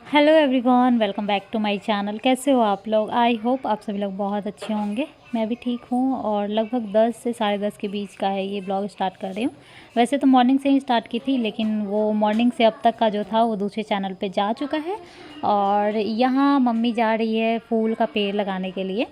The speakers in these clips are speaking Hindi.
Hello everyone, welcome back to my channel. कैसे हो आप लोग? आई होप आप सभी लोग बहुत अच्छे होंगे। मैं भी ठीक हूँ और लगभग 10 से 10:30 के बीच का है ये ब्लॉग स्टार्ट कर रही हूँ। वैसे तो मॉर्निंग से ही स्टार्ट की थी, लेकिन वो मॉर्निंग से अब तक का जो था वो दूसरे चैनल पे जा चुका है। और यहाँ मम्मी जा रही है फूल का पेड़ लगाने के लिए,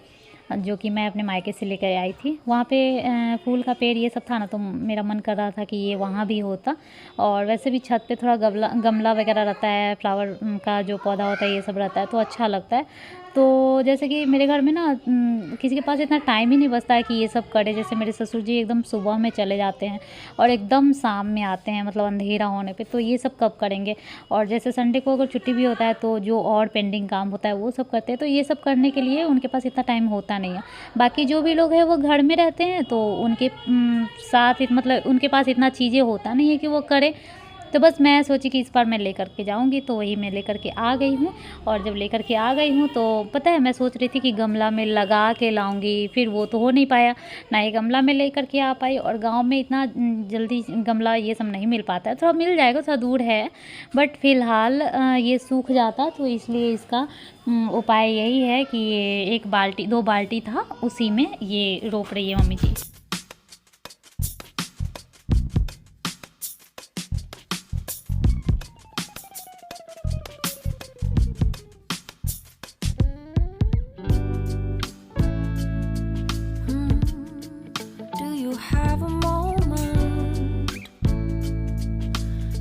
जो कि मैं अपने मायके से लेकर आई थी। वहाँ पे फूल का पेड़ ये सब था ना, तो मेरा मन कर रहा था कि ये वहाँ भी होता। और वैसे भी छत पे थोड़ा गमला गमला वगैरह रहता है, फ्लावर का जो पौधा होता है ये सब रहता है, तो अच्छा लगता है। तो जैसे कि मेरे घर में ना किसी के पास इतना टाइम ही नहीं बचता है कि ये सब करे। जैसे मेरे ससुर जी एकदम सुबह में चले जाते हैं और एकदम शाम में आते हैं, मतलब अंधेरा होने पे, तो ये सब कब करेंगे। और जैसे संडे को अगर छुट्टी भी होता है तो जो और पेंडिंग काम होता है वो सब करते हैं, तो ये सब करने के लिए उनके पास इतना टाइम होता नहीं है। बाकी जो भी लोग हैं वो घर में रहते हैं, तो उनके साथ मतलब उनके पास इतना चीज़ें होता नहीं है कि वो करें। तो बस मैं सोची कि इस बार मैं लेकर के जाऊंगी, तो वही मैं लेकर के आ गई हूँ। और जब लेकर के आ गई हूँ तो पता है, मैं सोच रही थी कि गमला में लगा के लाऊंगी, फिर वो तो हो नहीं पाया, ना ही गमला में लेकर के आ पाई। और गांव में इतना जल्दी गमला ये सब नहीं मिल पाता है, थोड़ा मिल जाएगा, थोड़ा दूर है, बट फ़िलहाल ये सूख जाता, तो इसलिए इसका उपाय यही है कि ये 1 बाल्टी 2 बाल्टी था, उसी में ये रोप रही है mummy ji. Do you have a moment?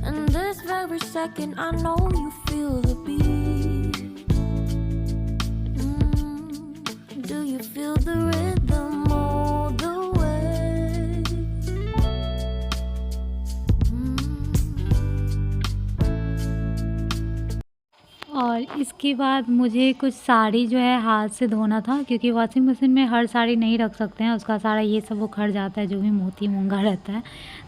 And this very second, I know you feel the beat. Do you feel the rhythm all the way? और इसके बाद मुझे कुछ साड़ी जो है हाथ से धोना था, क्योंकि वॉशिंग मशीन में हर साड़ी नहीं रख सकते हैं, उसका सारा ये सब उखड़ जाता है, जो भी मोती मूंगा रहता है।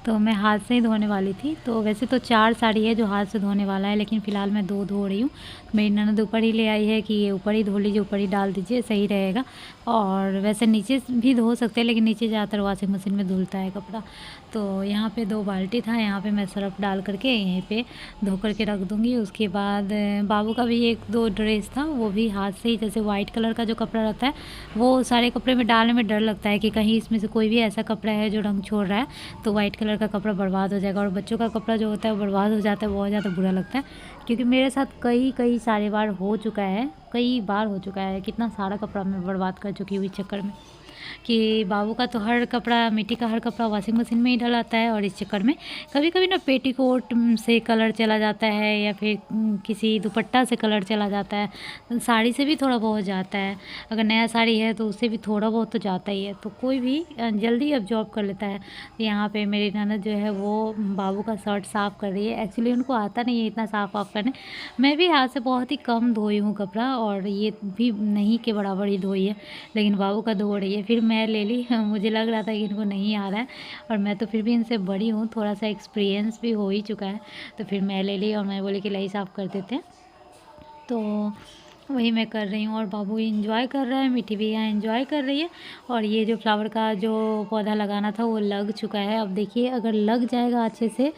तो मैं हाथ से ही धोने वाली थी। तो वैसे तो 4 साड़ी है जो हाथ से धोने वाला है, लेकिन फ़िलहाल मैं 2 धो रही हूँ। मेरी ननद ऊपर ही ले आई है कि ये ऊपर ही धो लीजिए, ऊपर ही डाल दीजिए, सही रहेगा। और वैसे नीचे भी धो सकते हैं, लेकिन नीचे ज़्यादातर वॉशिंग मशीन में धुलता है कपड़ा। तो यहाँ पे 2 बाल्टी था, यहाँ पे मैं सर्फ़ डाल करके यहीं पे धो करके रख दूँगी। उसके बाद बाबू का भी 1-2 ड्रेस था, वो भी हाथ से ही, जैसे वाइट कलर का जो कपड़ा रहता है, वो सारे कपड़े में डालने में डर लगता है कि कहीं इसमें से कोई भी ऐसा कपड़ा है जो रंग छोड़ रहा है, तो वाइट कलर का कपड़ा बर्बाद हो जाएगा। और बच्चों का कपड़ा जो होता है वो बर्बाद हो जाता है, बहुत ज़्यादा बुरा लगता है। क्योंकि मेरे साथ कई सारे बार हो चुका है, कई बार हो चुका है, कितना सारा कपड़ा मैं बर्बाद कर चुकी हूँ इस चक्कर में कि बाबू का तो हर कपड़ा, मिट्टी का हर कपड़ा वॉशिंग मशीन में ही डलाता है। और इस चक्कर में कभी कभी ना पेटीकोट से कलर चला जाता है, या फिर किसी दुपट्टा से कलर चला जाता है, साड़ी से भी थोड़ा बहुत जाता है। अगर नया साड़ी है तो उससे भी थोड़ा बहुत तो जाता ही है, तो कोई भी जल्दी अब्जॉर्ब कर लेता है। यहाँ पे मेरी ननद जो है वो बाबू का शर्ट साफ़ कर रही है। एक्चुअली उनको आता नहीं है इतना साफ़ वाफ करने। मैं भी हाथ से बहुत ही कम धोई हूँ कपड़ा, और ये भी नहीं के बराबर ही धोई है, लेकिन बाबू का धो रही है। फिर मैं ले ली, मुझे लग रहा था कि इनको नहीं आ रहा है, और मैं तो फिर भी इनसे बड़ी हूँ, थोड़ा सा एक्सपीरियंस भी हो ही चुका है, तो फिर मैं ले ली और मैं बोली कि लाई साफ़ कर देते हैं। तो वही मैं कर रही हूँ, और बाबू एंजॉय कर रहा है, मिट्टी भी यहाँ एंजॉय कर रही है। और ये जो फ्लावर का जो पौधा लगाना था वो लग चुका है। अब देखिए, अगर लग जाएगा अच्छे से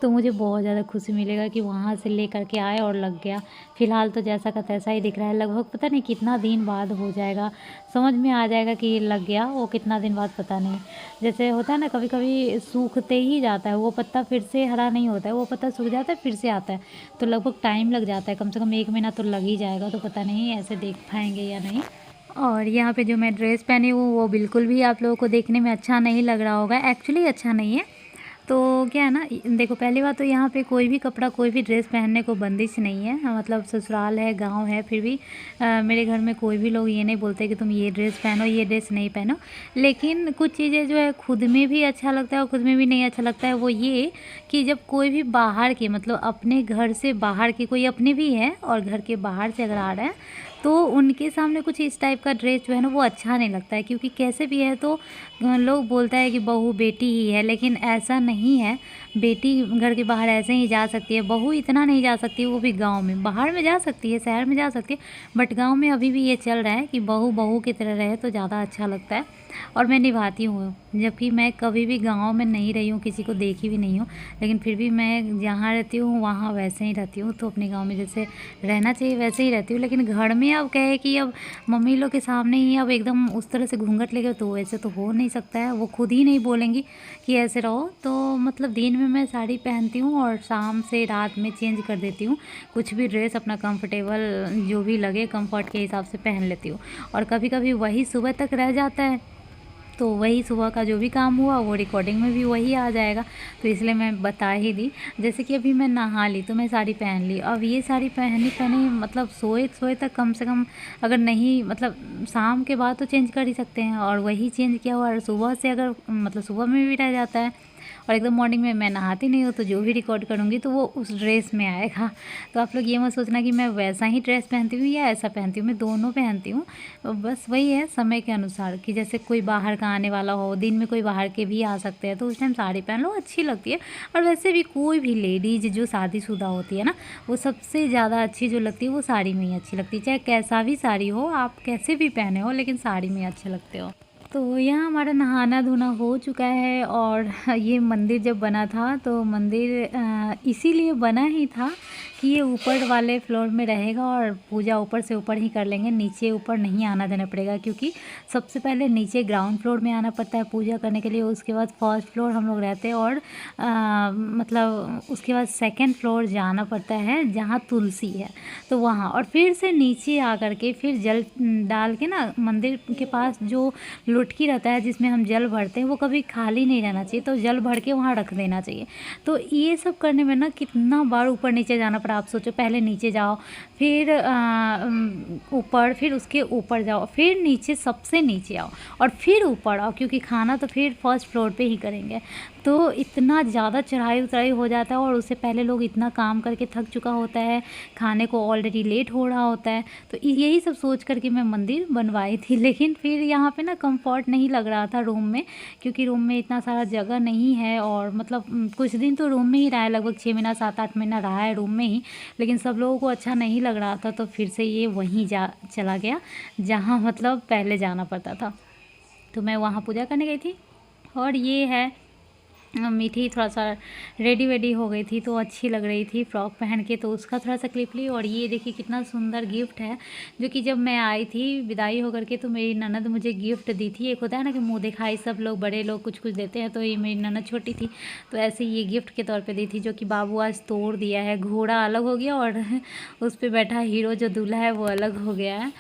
तो मुझे बहुत ज़्यादा खुशी मिलेगा कि वहाँ से ले करके आए और लग गया। फ़िलहाल तो जैसा का तैसा ही दिख रहा है, लगभग पता नहीं कितना दिन बाद हो जाएगा, समझ में आ जाएगा कि ये लग गया, वो कितना दिन बाद पता नहीं। जैसे होता है ना, कभी कभी सूखते ही जाता है वो पत्ता, फिर से हरा नहीं होता है, वो पत्ता सूख जाता है फिर से आता है, तो लगभग टाइम लग जाता है, कम से कम 1 महीना तो लग ही जाएगा। तो पता नहीं ऐसे देख पाएंगे या नहीं। और यहाँ पे जो मैं ड्रेस पहनी हूँ वो बिल्कुल भी आप लोगों को देखने में अच्छा नहीं लग रहा होगा, एक्चुअली अच्छा नहीं है। तो क्या है ना, देखो, पहली बात तो यहाँ पे कोई भी कपड़ा, कोई भी ड्रेस पहनने को बंदिश नहीं है। मतलब ससुराल है, गांव है, फिर भी मेरे घर में कोई भी लोग ये नहीं बोलते कि तुम ये ड्रेस पहनो, ये ड्रेस नहीं पहनो। लेकिन कुछ चीज़ें जो है खुद में भी अच्छा लगता है और खुद में भी नहीं अच्छा लगता है। वो ये कि जब कोई भी बाहर के, मतलब अपने घर से बाहर के, कोई अपने भी है और घर के बाहर से अगर आ रहा है, तो तो उनके सामने कुछ इस टाइप का ड्रेस जो है ना वो अच्छा नहीं लगता है, क्योंकि कैसे भी है तो लोग बोलता है कि बहू बेटी ही है, लेकिन ऐसा नहीं है। बेटी घर के बाहर ऐसे ही जा सकती है, बहू इतना नहीं जा सकती, वो भी गांव में। बाहर में जा सकती है, शहर में जा सकती है, बट गांव में अभी भी ये चल रहा है कि बहू बहू की तरह रहे तो ज़्यादा अच्छा लगता है। और मैं निभाती हूँ, जबकि मैं कभी भी गांव में नहीं रही हूँ, किसी को देखी भी नहीं हूँ, लेकिन फिर भी मैं जहाँ रहती हूँ वहाँ वैसे ही रहती हूँ। तो अपने गांव में जैसे रहना चाहिए वैसे ही रहती हूँ। लेकिन घर में अब कहे कि अब मम्मी लोग के सामने ही अब एकदम उस तरह से घूंघट लेके, तो वैसे तो हो नहीं सकता है, वो खुद ही नहीं बोलेंगी कि ऐसे रहो। तो मतलब दिन में मैं साड़ी पहनती हूँ और शाम से रात में चेंज कर देती हूँ। कुछ भी ड्रेस अपना कंफर्टेबल जो भी लगे कंफर्ट के हिसाब से पहन लेती हूँ। और कभी कभी वही सुबह तक रह जाता है, तो वही सुबह का जो भी काम हुआ वो रिकॉर्डिंग में भी वही आ जाएगा, तो इसलिए मैं बता ही दी। जैसे कि अभी मैं नहा ली तो मैं साड़ी पहन ली, अब ये साड़ी पहनी पहनी मतलब सोए सोए तक कम से कम, अगर नहीं मतलब शाम के बाद तो चेंज कर ही सकते हैं, और वही चेंज किया हुआ, और सुबह से अगर मतलब सुबह में भी रह जाता है, और एकदम मॉर्निंग में मैं नहाती नहीं हूँ, तो जो भी रिकॉर्ड करूँगी तो वो उस ड्रेस में आएगा। तो आप लोग ये मत सोचना कि मैं वैसा ही ड्रेस पहनती हूँ या ऐसा पहनती हूँ, मैं दोनों पहनती हूँ। बस वही है समय के अनुसार, कि जैसे कोई बाहर का आने वाला हो, दिन में कोई बाहर के भी आ सकते हैं, तो उस टाइम साड़ी पहन लो, अच्छी लगती है। और वैसे भी कोई भी लेडीज जो शादीशुदा होती है ना, वो सबसे ज़्यादा अच्छी जो लगती है वो साड़ी में ही अच्छी लगती है। चाहे कैसा भी साड़ी हो, आप कैसे भी पहने हो, लेकिन साड़ी में अच्छे लगते हो। तो यहाँ हमारा नहाना धोना हो चुका है। और ये मंदिर जब बना था तो मंदिर इसीलिए बना ही था कि ये ऊपर वाले फ्लोर में रहेगा और पूजा ऊपर से ऊपर ही कर लेंगे, नीचे ऊपर नहीं आना देना पड़ेगा, क्योंकि सबसे पहले नीचे ग्राउंड फ्लोर में आना पड़ता है पूजा करने के लिए, उसके बाद फर्स्ट फ्लोर हम लोग रहते हैं, और मतलब उसके बाद सेकंड फ्लोर जाना पड़ता है जहाँ तुलसी है, तो वहाँ, और फिर से नीचे आ कर के फिर जल डाल के ना, मंदिर के पास जो लुटकी रहता है जिसमें हम जल भरते हैं, वो कभी खाली नहीं रहना चाहिए, तो जल भर के वहाँ रख देना चाहिए। तो ये सब करने में ना कितना बार ऊपर नीचे जाना पड़ा, आप सोचो, पहले नीचे जाओ, फिर ऊपर, फिर उसके ऊपर जाओ, फिर नीचे, सबसे नीचे आओ, और फिर ऊपर आओ, क्योंकि खाना तो फिर फर्स्ट फ्लोर पे ही करेंगे। तो इतना ज़्यादा चढ़ाई उतराई हो जाता है, और उससे पहले लोग इतना काम करके थक चुका होता है, खाने को ऑलरेडी लेट हो रहा होता है। तो यही सब सोच करके मैं मंदिर बनवाई थी। लेकिन फिर यहाँ पे ना कंफर्ट नहीं लग रहा था रूम में, क्योंकि रूम में इतना सारा जगह नहीं है, और मतलब कुछ दिन तो रूम में ही रहा है, लगभग 6 महीना 7-8 महीना रहा है रूम में ही, लेकिन सब लोगों को अच्छा नहीं लग रहा था, तो फिर से ये वहीं जा चला गया जहाँ मतलब पहले जाना पड़ता था। तो मैं वहाँ पूजा करने गई थी। और ये है मीठी थोड़ा सा रेडी वेडी हो गई थी, तो अच्छी लग रही थी फ्रॉक पहन के, तो उसका थोड़ा सा क्लिप ली। और ये देखिए कितना सुंदर गिफ्ट है, जो कि जब मैं आई थी विदाई होकर के, तो मेरी ननद मुझे गिफ्ट दी थी। एक होता है ना कि मुँह दिखाई सब लोग, बड़े लोग कुछ कुछ देते हैं, तो ये मेरी ननद छोटी थी, तो ऐसे ये गिफ्ट के तौर पर दी थी, जो कि बाबू आज तोड़ दिया है। घोड़ा अलग हो गया और उस पर बैठा हीरो जो दूल्हा है वो अलग हो गया है।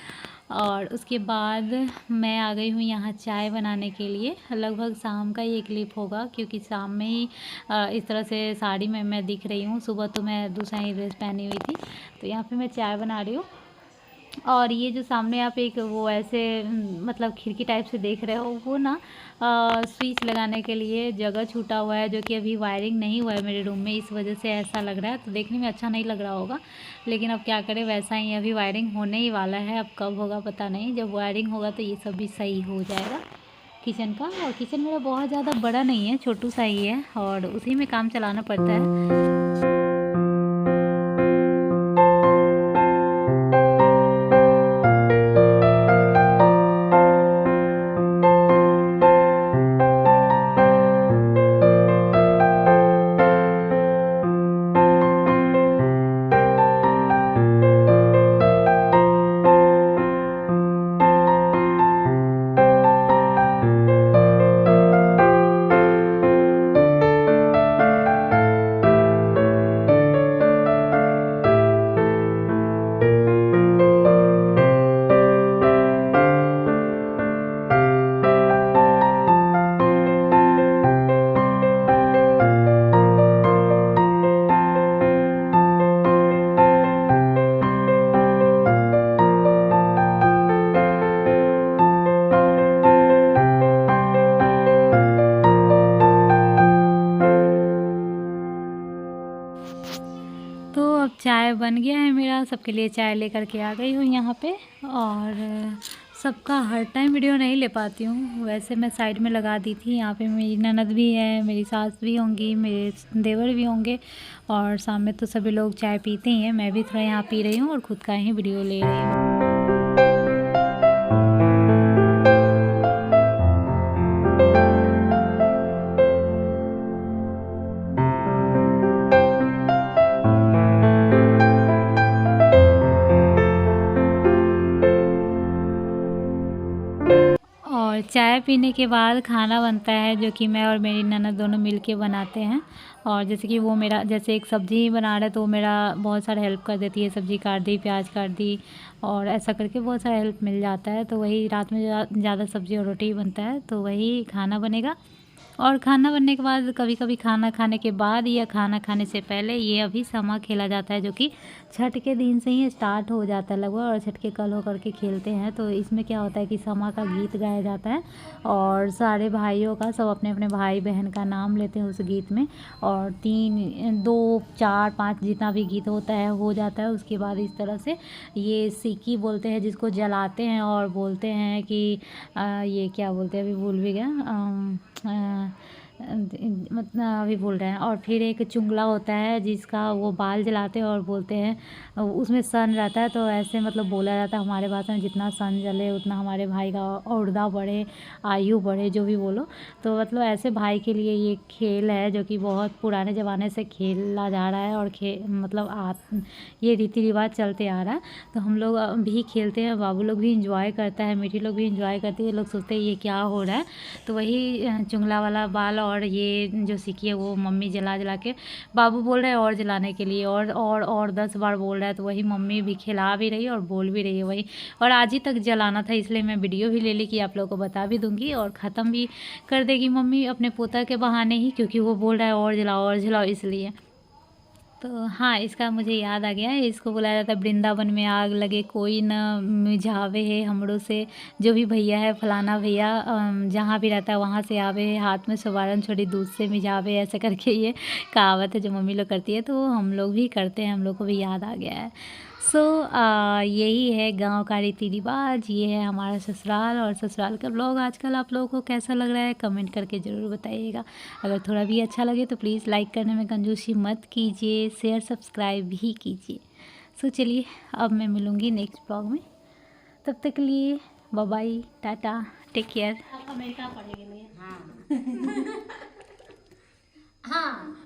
और उसके बाद मैं आ गई हूँ यहाँ चाय बनाने के लिए। लगभग शाम का ये क्लिप होगा, क्योंकि शाम में ही इस तरह से साड़ी में मैं दिख रही हूँ। सुबह तो मैं दूसरा ही ड्रेस पहनी हुई थी। तो यहाँ पे मैं चाय बना रही हूँ। और ये जो सामने आप एक वो ऐसे मतलब खिड़की टाइप से देख रहे हो, वो ना स्विच लगाने के लिए जगह छूटा हुआ है, जो कि अभी वायरिंग नहीं हुआ है मेरे रूम में, इस वजह से ऐसा लग रहा है। तो देखने में अच्छा नहीं लग रहा होगा, लेकिन अब क्या करें, वैसा ही अभी वायरिंग होने ही वाला है। अब कब होगा पता नहीं, जब वायरिंग होगा तो ये सब भी सही हो जाएगा किचन का। और किचन मेरा बहुत ज़्यादा बड़ा नहीं है, छोटू सा ही है, और उसी में काम चलाना पड़ता है। बन गया है मेरा, सबके लिए चाय लेकर के आ गई हूँ यहाँ पे। और सबका हर टाइम वीडियो नहीं ले पाती हूँ, वैसे मैं साइड में लगा दी थी। यहाँ पे मेरी ननद भी है, मेरी सास भी होंगी, मेरे देवर भी होंगे, और सामने तो सभी लोग चाय पीते ही हैं। मैं भी थोड़ा यहाँ पी रही हूँ और ख़ुद का ही वीडियो ले रही हूँ। और चाय पीने के बाद खाना बनता है, जो कि मैं और मेरी ननद दोनों मिल के बनाते हैं। और जैसे कि वो मेरा, जैसे एक सब्ज़ी ही बना रहा है तो वो मेरा बहुत सारा हेल्प कर देती है, सब्ज़ी काट दी, प्याज काट दी, और ऐसा करके बहुत सारा हेल्प मिल जाता है। तो वही रात में ज़्यादा सब्ज़ी और रोटी बनता है, तो वही खाना बनेगा। और खाना बनने के बाद कभी कभी खाना खाने के बाद या खाना खाने से पहले ये अभी समा खेला जाता है, जो कि छठ के दिन से ही स्टार्ट हो जाता है लगभग, और छठ के कल हो करके खेलते हैं। तो इसमें क्या होता है कि समा का गीत गाया जाता है, और सारे भाइयों का, सब अपने अपने भाई बहन का नाम लेते हैं उस गीत में, और 3 2 4 5 जितना भी गीत होता है हो जाता है। उसके बाद इस तरह से ये सिक्की बोलते हैं जिसको जलाते हैं, और बोलते हैं कि ये क्या बोलते हैं, अभी भूल भी गया, मतलब अभी भूल रहे हैं। और फिर एक चुंगला होता है जिसका वो बाल जलाते हैं और बोलते हैं, उसमें सन रहता है, तो ऐसे मतलब बोला जाता है हमारे भाषा में, जितना सन जले उतना हमारे भाई का औरदा बढ़े, आयु बढ़े, जो भी बोलो। तो मतलब ऐसे भाई के लिए ये खेल है जो कि बहुत पुराने ज़माने से खेला जा रहा है, और मतलब ये रीति रिवाज चलते आ रहा है। तो हम लोग भी खेलते हैं, बाबू लोग भी इंजॉय करता है, मीठी लोग भी इंजॉय करती है। लोग सोचते हैं ये क्या हो रहा है, तो वही चुंगला वाला बाल और ये जो सिक्की है वो मम्मी जला जला के, बाबू बोल रहे हैं और जलाने के लिए, और 10 बार बोल रहा है, तो वही मम्मी भी खिला भी रही है और बोल भी रही है वही। और आज ही तक जलाना था, इसलिए मैं वीडियो भी ले ली कि आप लोगों को बता भी दूंगी, और ख़त्म भी कर देगी मम्मी अपने पोता के बहाने ही, क्योंकि वो बोल रहा है और जलाओ इसलिए। तो हाँ, इसका मुझे याद आ गया है, इसको बुलाया जाता है वृंदावन में आग लगे कोई न मिझावे है हमरों से। जो भी भैया है, फलाना भैया जहाँ भी रहता है वहाँ से आवे है, हाथ में सुबारन छोड़ी दूध से मिझावे, ऐसे करके ये कहावत है जो मम्मी लोग करती है, तो हम लोग भी करते हैं, हम लोग को भी याद आ गया है। सो यही है गांव का रीति रिवाज, ये है हमारा ससुराल। और ससुराल का ब्लॉग आजकल आप लोगों को कैसा लग रहा है कमेंट करके ज़रूर बताइएगा। अगर थोड़ा भी अच्छा लगे तो प्लीज़ लाइक करने में कंजूसी मत कीजिए, शेयर सब्सक्राइब भी कीजिए। सो चलिए, अब मैं मिलूँगी नेक्स्ट ब्लॉग में, तब तक के लिए bye bye, tata, take care. America पढ़ेंगे नहीं। हाँ हाँ।